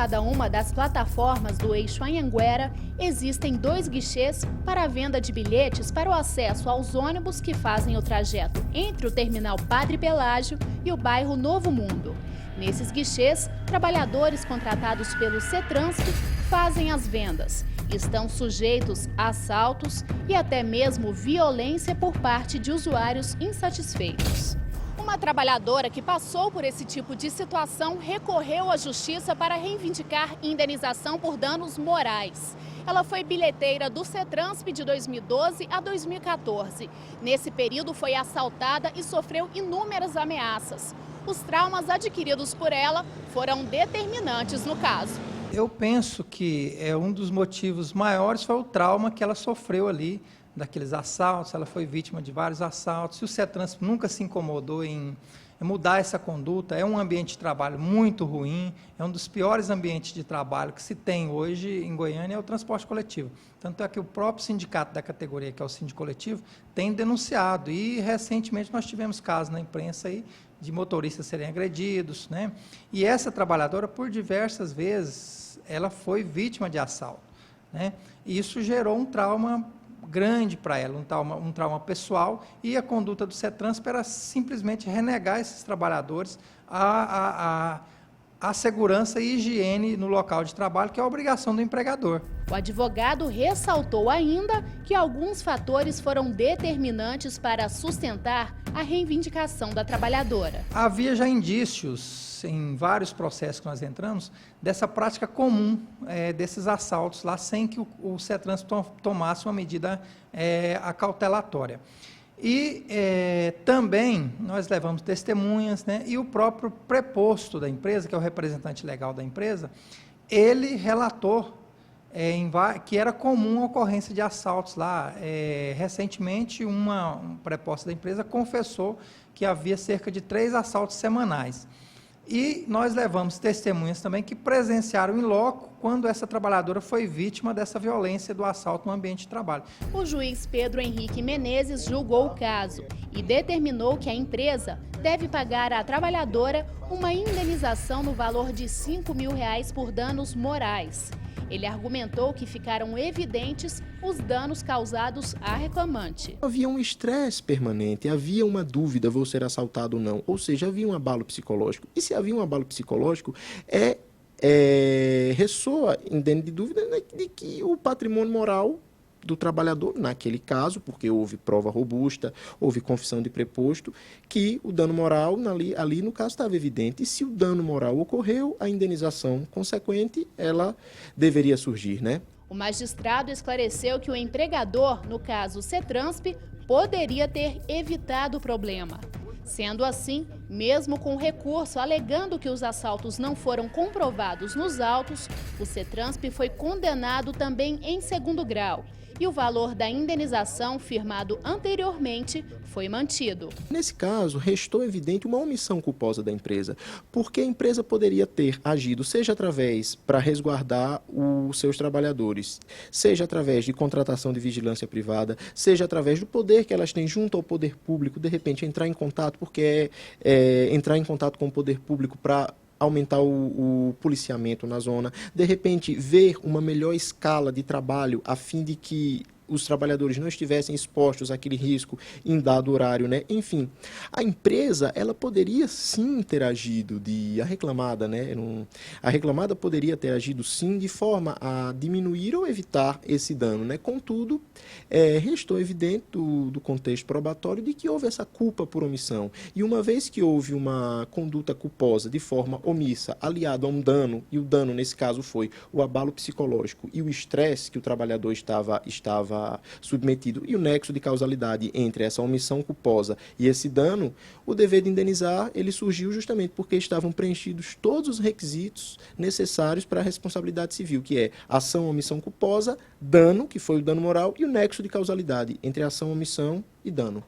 cada uma das plataformas do eixo Anhanguera, existem 2 guichês para a venda de bilhetes para o acesso aos ônibus que fazem o trajeto entre o terminal Padre Pelágio e o bairro Novo Mundo. Nesses guichês, trabalhadores contratados pelo CETRANSP fazem as vendas. Estão sujeitos a assaltos e até mesmo violência por parte de usuários insatisfeitos. Uma trabalhadora que passou por esse tipo de situação recorreu à justiça para reivindicar indenização por danos morais. Ela foi bilheteira do CETRANSP de 2012 a 2014. Nesse período foi assaltada e sofreu inúmeras ameaças. Os traumas adquiridos por ela foram determinantes no caso. Eu penso que um dos motivos maiores foi o trauma que ela sofreu ali, daqueles assaltos. Ela foi vítima de vários assaltos, e o CETRANSP nunca se incomodou em mudar essa conduta. É um ambiente de trabalho muito ruim, é um dos piores ambientes de trabalho que se tem hoje em Goiânia, é o transporte coletivo. Tanto é que o próprio sindicato da categoria, que é o Sindicato Coletivo, tem denunciado, e recentemente nós tivemos casos na imprensa aí de motoristas serem agredidos, né? E essa trabalhadora, por diversas vezes, ela foi vítima de assalto, né? E isso gerou um trauma grande para ela, um trauma pessoal, e a conduta do CETRANSP era simplesmente renegar esses trabalhadores a segurança e higiene no local de trabalho, que é a obrigação do empregador. O advogado ressaltou ainda que alguns fatores foram determinantes para sustentar a reivindicação da trabalhadora. Havia já indícios em vários processos que nós entramos dessa prática comum desses assaltos lá, sem que o CETRANSP tomasse uma medida acautelatória. E também nós levamos testemunhas, né, e o próprio preposto da empresa, que é o representante legal da empresa, ele relatou que era comum a ocorrência de assaltos lá. Recentemente, um preposto da empresa confessou que havia cerca de 3 assaltos semanais. E nós levamos testemunhas também que presenciaram em loco quando essa trabalhadora foi vítima dessa violência do assalto no ambiente de trabalho. O juiz Pedro Henrique Menezes julgou o caso e determinou que a empresa deve pagar à trabalhadora uma indenização no valor de R$5 mil por danos morais. Ele argumentou que ficaram evidentes os danos causados à reclamante. Havia um estresse permanente, havia uma dúvida, vou ser assaltado ou não, ou seja, havia um abalo psicológico. E se havia um abalo psicológico, ressoa indene de dúvida, né, de que o patrimônio moral do trabalhador, naquele caso, porque houve prova robusta, houve confissão de preposto, que o dano moral ali no caso estava evidente. E se o dano moral ocorreu, a indenização consequente, ela deveria surgir, né? O magistrado esclareceu que o empregador, no caso CETRANSP, poderia ter evitado o problema. Sendo assim, mesmo com recurso alegando que os assaltos não foram comprovados nos autos, o CETRANSP foi condenado também em 2º grau. E o valor da indenização firmado anteriormente foi mantido. Nesse caso, restou evidente uma omissão culposa da empresa, porque a empresa poderia ter agido, seja através para resguardar os seus trabalhadores, seja através de contratação de vigilância privada, seja através do poder que elas têm junto ao poder público, de repente entrar em contato, porque entrar em contato com o poder público para aumentar o policiamento na zona, de repente ver uma melhor escala de trabalho a fim de que os trabalhadores não estivessem expostos àquele risco em dado horário, né? Enfim, a empresa, ela poderia sim ter agido, a reclamada, né? A reclamada poderia ter agido sim de forma a diminuir ou evitar esse dano, né? Contudo, restou evidente do contexto probatório de que houve essa culpa por omissão. E uma vez que houve uma conduta culposa de forma omissa, aliado a um dano, e o dano nesse caso foi o abalo psicológico e o estresse que o trabalhador estava submetido, e o nexo de causalidade entre essa omissão culposa e esse dano, o dever de indenizar, ele surgiu justamente porque estavam preenchidos todos os requisitos necessários para a responsabilidade civil, que é ação, omissão culposa, dano, que foi o dano moral, e o nexo de causalidade entre ação, omissão e dano.